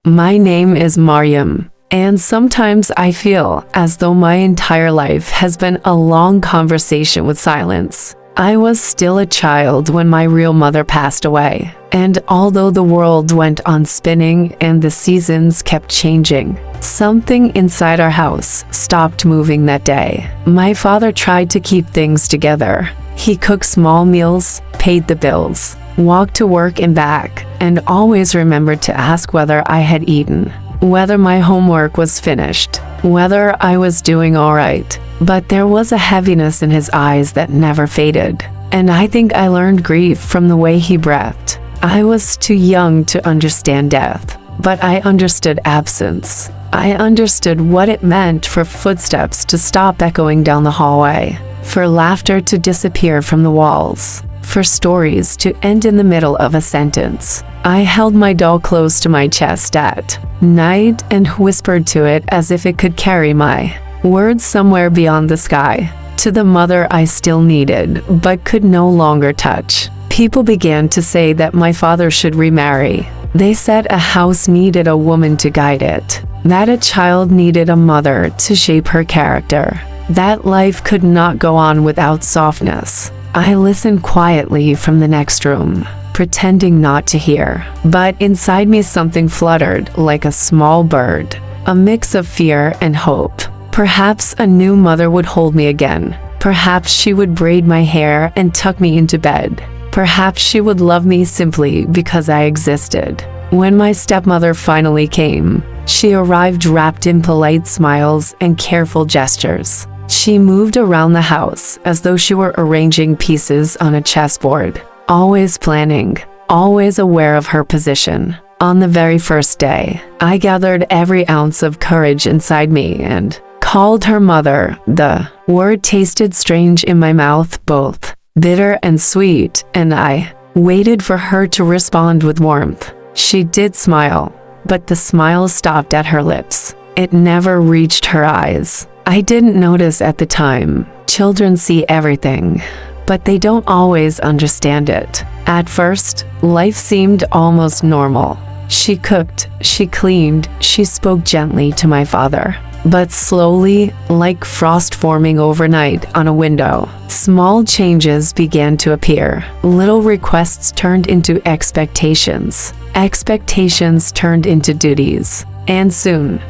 My name is Mariam, and sometimes I feel as though my entire life has been a long conversation with silence. I was still a child when my real mother passed away, and although the world went on spinning and the seasons kept changing, something inside our house stopped moving that day. My father tried to keep things together. He cooked small meals, paid the bills, walked to work and back, and always remembered to ask whether I had eaten, whether my homework was finished, whether I was doing all right. But there was a heaviness in his eyes that never faded, and I think I learned grief from the way he breathed. I was too young to understand death, but I understood absence. I understood what it meant for footsteps to stop echoing down the hallway, for laughter to disappear from the walls, for stories to end in the middle of a sentence. I held my doll close to my chest at night and whispered to it as if it could carry my words somewhere beyond the sky, to the mother I still needed but could no longer touch. People began to say that my father should remarry. They said a house needed a woman to guide it, that a child needed a mother to shape her character, that life could not go on without softness. I listened quietly from the next room, pretending not to hear. But inside me something fluttered like a small bird, a mix of fear and hope. Perhaps a new mother would hold me again. Perhaps she would braid my hair and tuck me into bed. Perhaps she would love me simply because I existed. When my stepmother finally came, she arrived wrapped in polite smiles and careful gestures. She moved around the house as though she were arranging pieces on a chessboard, always planning, always aware of her position. On the very first day, I gathered every ounce of courage inside me and called her mother. The word tasted strange in my mouth, both bitter and sweet, and I waited for her to respond with warmth. She did smile, but the smile stopped at her lips. It never reached her eyes. I didn't notice at the time. Children see everything, but they don't always understand it. At first, life seemed almost normal. She cooked, she cleaned, she spoke gently to my father. But slowly, like frost forming overnight on a window, small changes began to appear. Little requests turned into expectations. Expectations turned into duties. And soon,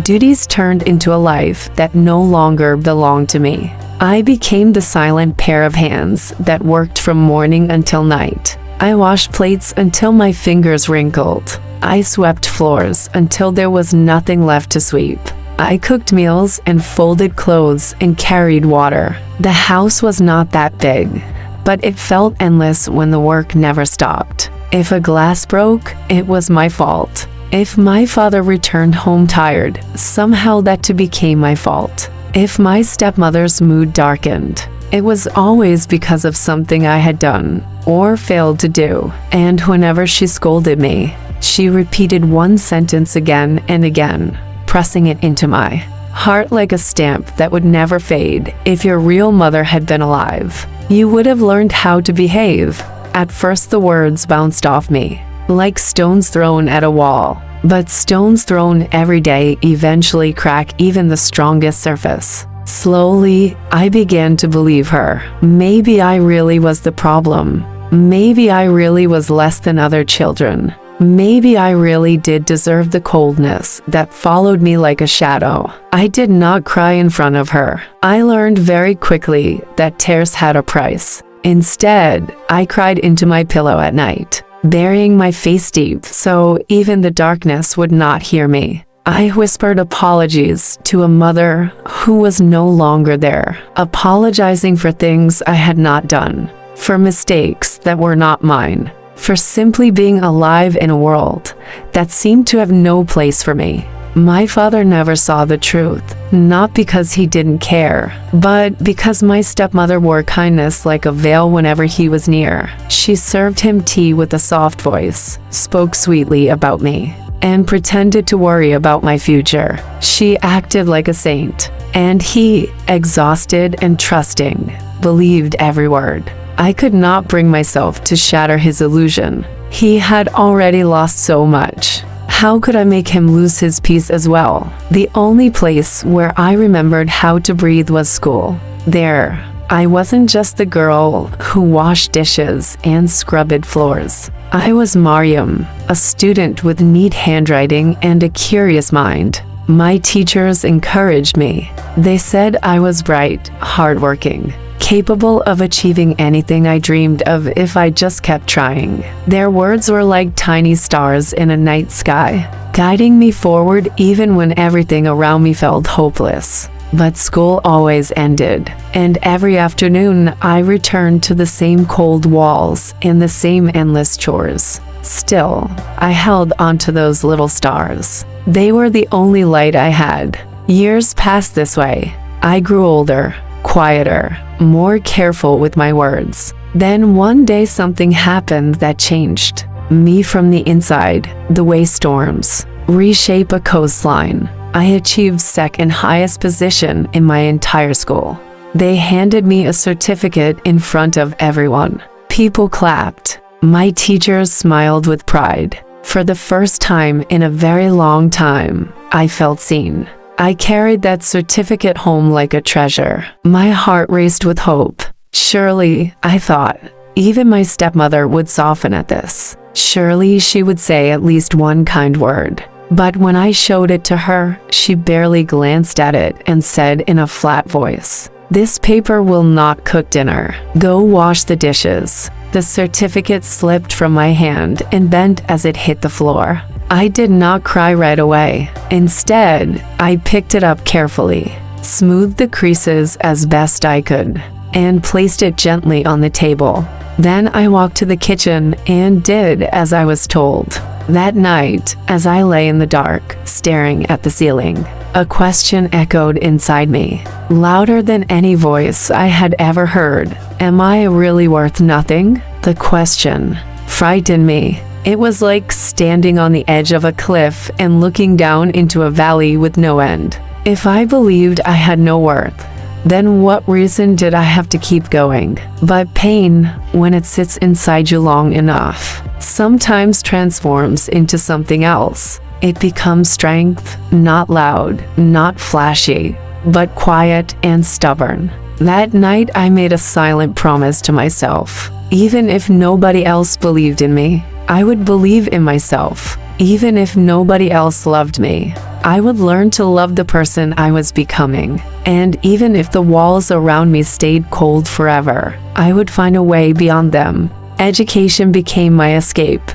duties turned into a life that no longer belonged to me. I became the silent pair of hands that worked from morning until night. I washed plates until my fingers wrinkled. I swept floors until there was nothing left to sweep. I cooked meals and folded clothes and carried water. The house was not that big, but it felt endless when the work never stopped. If a glass broke, it was my fault. If my father returned home tired, somehow that too became my fault. If my stepmother's mood darkened, it was always because of something I had done or failed to do. And whenever she scolded me, she repeated one sentence again and again, pressing it into my heart like a stamp that would never fade. If your real mother had been alive, you would have learned how to behave. At first the words bounced off me, like stones thrown at a wall. But stones thrown every day eventually crack even the strongest surface. Slowly, I began to believe her. Maybe I really was the problem. Maybe I really was less than other children. Maybe I really did deserve the coldness that followed me like a shadow. I did not cry in front of her. I learned very quickly that tears had a price. Instead, I cried into my pillow at night, burying my face deep so even the darkness would not hear me. I whispered apologies to a mother who was no longer there, apologizing for things I had not done, for mistakes that were not mine, for simply being alive in a world that seemed to have no place for me. My father never saw the truth, not because he didn't care, but because my stepmother wore kindness like a veil whenever he was near. She served him tea with a soft voice, spoke sweetly about me, and pretended to worry about my future. She acted like a saint, and he, exhausted and trusting, believed every word. I could not bring myself to shatter his illusion. He had already lost so much. How could I make him lose his peace as well? The only place where I remembered how to breathe was school. There, I wasn't just the girl who washed dishes and scrubbed floors. I was Mariam, a student with neat handwriting and a curious mind. My teachers encouraged me. They said I was bright, hardworking, capable of achieving anything I dreamed of if I just kept trying. Their words were like tiny stars in a night sky, guiding me forward even when everything around me felt hopeless. But school always ended, and every afternoon I returned to the same cold walls and the same endless chores. Still, I held onto those little stars. They were the only light I had. Years passed this way. I grew older, quieter, more careful with my words. Then one day something happened that changed me from the inside, the way storms reshape a coastline. I achieved second highest position in my entire school. They handed me a certificate in front of everyone. People clapped. My teachers smiled with pride. For the first time in a very long time, I felt seen. I carried that certificate home like a treasure. My heart raced with hope. Surely, I thought, even my stepmother would soften at this. Surely she would say at least one kind word. But when I showed it to her, she barely glanced at it and said in a flat voice, "This paper will not cook dinner. Go wash the dishes." The certificate slipped from my hand and bent as it hit the floor. I did not cry right away. Instead, I picked it up carefully, smoothed the creases as best I could, and placed it gently on the table. Then I walked to the kitchen and did as I was told. That night, as I lay in the dark, staring at the ceiling, a question echoed inside me, louder than any voice I had ever heard. Am I really worth nothing? The question frightened me. It was like standing on the edge of a cliff and looking down into a valley with no end. If I believed I had no worth, then what reason did I have to keep going? But pain, when it sits inside you long enough, sometimes transforms into something else. It becomes strength, not loud, not flashy, but quiet and stubborn. That night I made a silent promise to myself. Even if nobody else believed in me, I would believe in myself. Even if nobody else loved me, I would learn to love the person I was becoming. And even if the walls around me stayed cold forever, I would find a way beyond them. Education became my escape,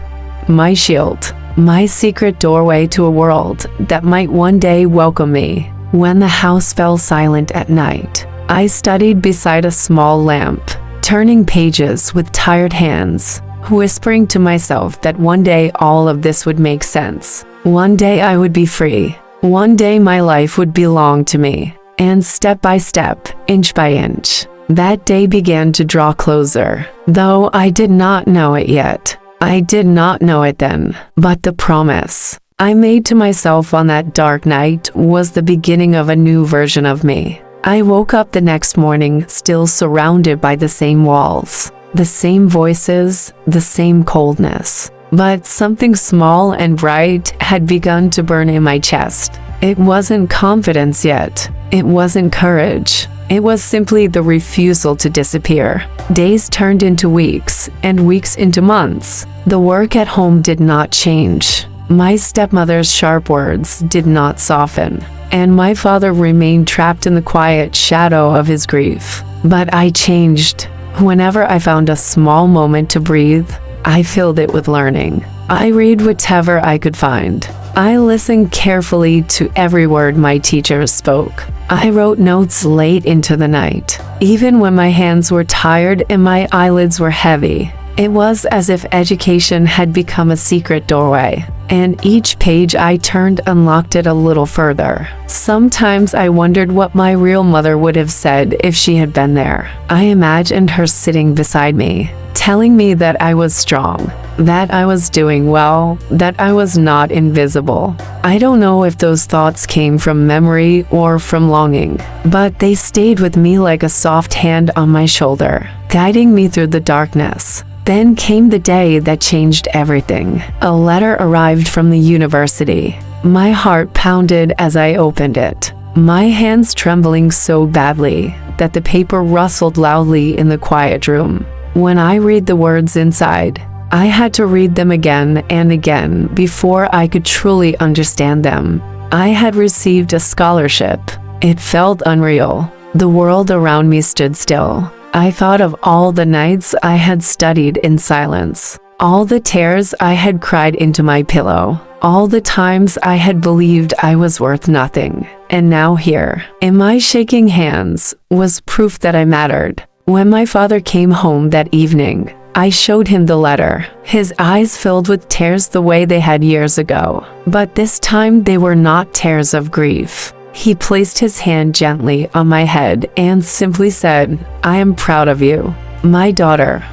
my shield, my secret doorway to a world that might one day welcome me. When the house fell silent at night, I studied beside a small lamp, turning pages with tired hands, whispering to myself that one day all of this would make sense. One day I would be free. One day my life would belong to me. And step by step, inch by inch, that day began to draw closer. Though I did not know it yet. I did not know it then. But the promise I made to myself on that dark night was the beginning of a new version of me. I woke up the next morning still surrounded by the same walls, the same voices, the same coldness. But something small and bright had begun to burn in my chest. It wasn't confidence yet. It wasn't courage. It was simply the refusal to disappear. Days turned into weeks, and weeks into months. The work at home did not change. My stepmother's sharp words did not soften, and my father remained trapped in the quiet shadow of his grief. But I changed. Whenever I found a small moment to breathe, I filled it with learning. I read whatever I could find. I listened carefully to every word my teachers spoke. I wrote notes late into the night, even when my hands were tired and my eyelids were heavy. It was as if education had become a secret doorway, and each page I turned unlocked it a little further. Sometimes I wondered what my real mother would have said if she had been there. I imagined her sitting beside me, telling me that I was strong, that I was doing well, that I was not invisible. I don't know if those thoughts came from memory or from longing, but they stayed with me like a soft hand on my shoulder, guiding me through the darkness. Then came the day that changed everything. A letter arrived from the university. My heart pounded as I opened it, my hands trembling so badly that the paper rustled loudly in the quiet room. When I read the words inside, I had to read them again and again before I could truly understand them. I had received a scholarship. It felt unreal. The world around me stood still. I thought of all the nights I had studied in silence, all the tears I had cried into my pillow, all the times I had believed I was worth nothing. And now here, in my shaking hands, was proof that I mattered. When my father came home that evening, I showed him the letter. His eyes filled with tears the way they had years ago. But this time they were not tears of grief. He placed his hand gently on my head and simply said, "I am proud of you, my daughter."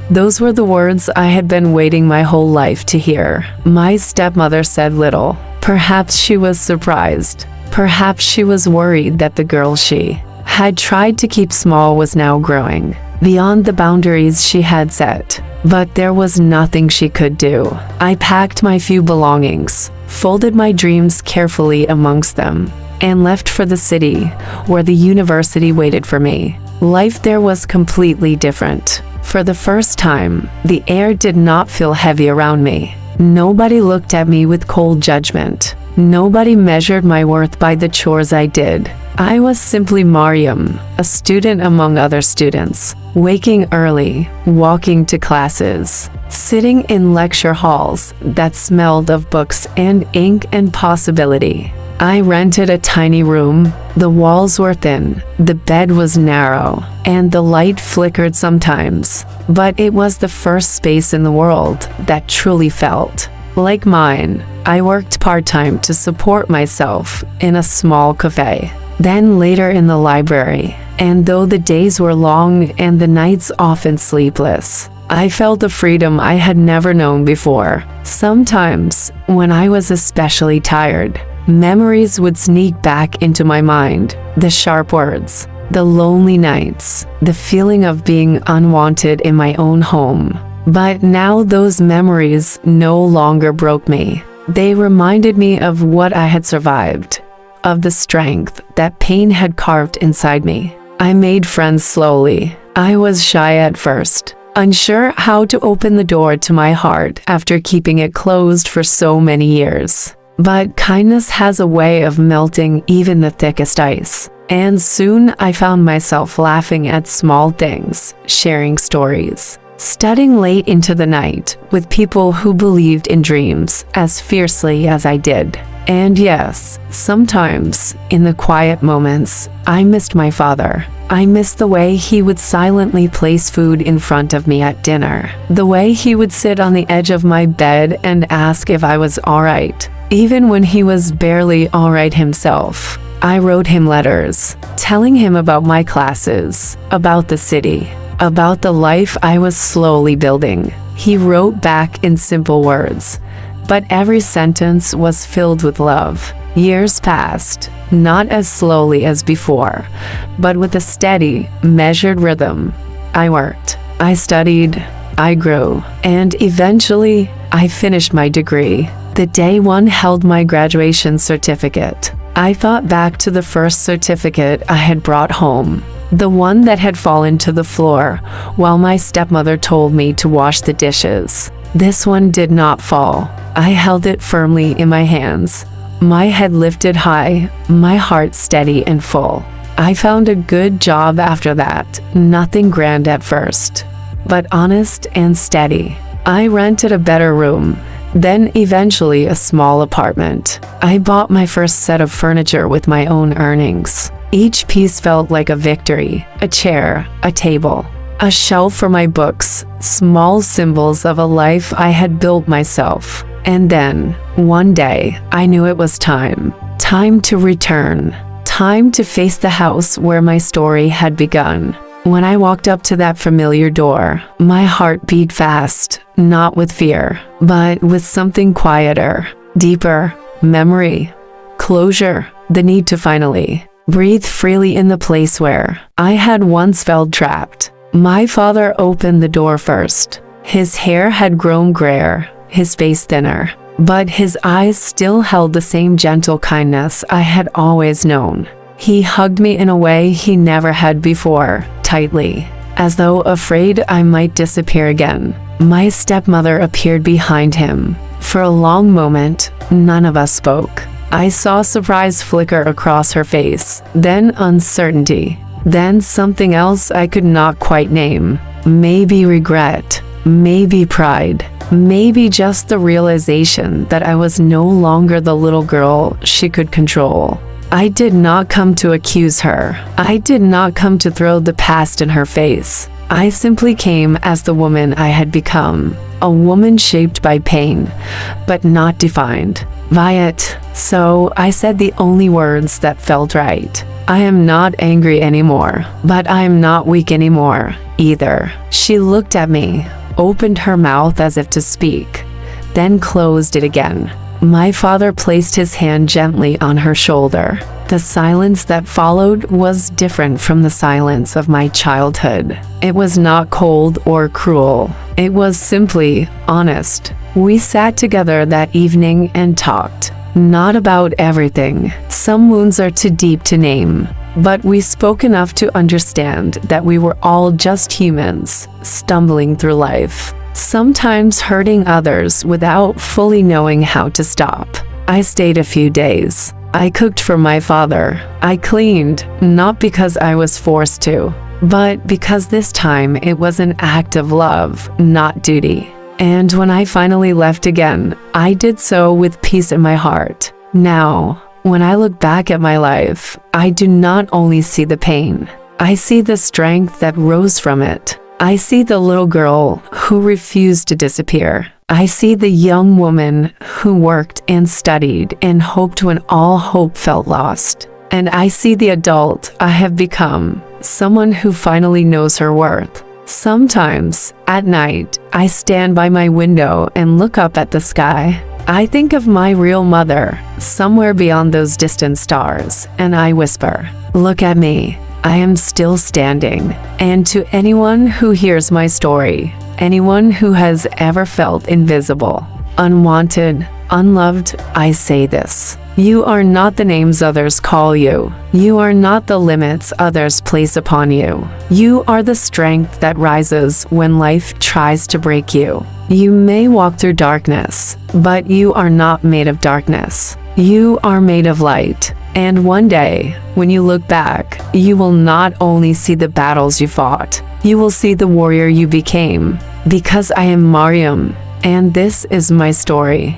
Those were the words I had been waiting my whole life to hear. My stepmother said little. Perhaps she was surprised. Perhaps she was worried that the girl she had tried to keep small was now growing beyond the boundaries she had set. But there was nothing she could do. I packed my few belongings, folded my dreams carefully amongst them, and left for the city where the university waited for me. Life there was completely different. For the first time, the air did not feel heavy around me. Nobody looked at me with cold judgment. Nobody measured my worth by the chores I did. I was simply Mariam, a student among other students, waking early, walking to classes, sitting in lecture halls that smelled of books and ink and possibility. I rented a tiny room. The walls were thin, the bed was narrow, and the light flickered sometimes. But it was the first space in the world that truly felt like mine. I worked part-time to support myself in a small cafe, then later in the library. And though the days were long and the nights often sleepless, I felt a freedom I had never known before. Sometimes, when I was especially tired, memories would sneak back into my mind. The sharp words, the lonely nights, the feeling of being unwanted in my own home. But now those memories no longer broke me. They reminded me of what I had survived, of the strength that pain had carved inside me. I made friends slowly. I was shy at first, unsure how to open the door to my heart after keeping it closed for so many years. But kindness has a way of melting even the thickest ice. And soon I found myself laughing at small things, sharing stories, studying late into the night with people who believed in dreams as fiercely as I did. And yes, sometimes, in the quiet moments, I missed my father. I missed the way he would silently place food in front of me at dinner, the way he would sit on the edge of my bed and ask if I was all right, even when he was barely all right himself. I wrote him letters, telling him about my classes, about the city, about the life I was slowly building. He wrote back in simple words, but every sentence was filled with love. Years passed, not as slowly as before, but with a steady, measured rhythm. I worked, I studied, I grew, and eventually, I finished my degree. The day one held my graduation certificate. I thought back to the first certificate I had brought home, the one that had fallen to the floor while my stepmother told me to wash the dishes. This one did not fall. I held it firmly in my hands, my head lifted high, my heart steady and full. I found a good job after that, nothing grand at first, but honest and steady. I rented a better room, then eventually a small apartment. I bought my first set of furniture with my own earnings. Each piece felt like a victory, a chair, a table, a shelf for my books, small symbols of a life I had built myself. And then, one day, I knew it was time. Time to return. Time to face the house where my story had begun. When I walked up to that familiar door, my heart beat fast, not with fear, but with something quieter, deeper, memory, closure, the need to finally breathe freely in the place where I had once felt trapped. My father opened the door first, His hair had grown grayer, his face thinner, but his eyes still held the same gentle kindness I had always known. He hugged me in a way he never had before, tightly, as though afraid I might disappear again. My stepmother appeared behind him. For a long moment, none of us spoke. I saw surprise flicker across her face, then uncertainty, then something else I could not quite name. Maybe regret, maybe pride, maybe just the realization that I was no longer the little girl she could control. I did not come to accuse her. I did not come to throw the past in her face. I simply came as the woman I had become, a woman shaped by pain, but not defined by it. So I said the only words that felt right. I am not angry anymore, but I am not weak anymore either. She looked at me, opened her mouth as if to speak, then closed it again. My father placed his hand gently on her shoulder. The silence that followed was different from the silence of my childhood. It was not cold or cruel. It was simply honest. We sat together that evening and talked. Not about everything. Some wounds are too deep to name. But we spoke enough to understand that we were all just humans, stumbling through life, sometimes hurting others without fully knowing how to stop. I stayed a few days. I cooked for my father. I cleaned, not because I was forced to, but because this time it was an act of love, not duty. And when I finally left again, I did so with peace in my heart. Now, when I look back at my life, I do not only see the pain. I see the strength that rose from it. I see the little girl who refused to disappear. I see the young woman who worked and studied and hoped when all hope felt lost. And I see the adult I have become, someone who finally knows her worth. Sometimes, at night, I stand by my window and look up at the sky. I think of my real mother, somewhere beyond those distant stars, and I whisper, "Look at me. I am still standing." And to anyone who hears my story, anyone who has ever felt invisible, unwanted, unloved, I say this: you are not the names others call you. You are not the limits others place upon you. You are the strength that rises when life tries to break you. You may walk through darkness, but you are not made of darkness. You are made of light. And one day, when you look back, you will not only see the battles you fought, you will see the warrior you became. Because I am Mariam, and this is my story.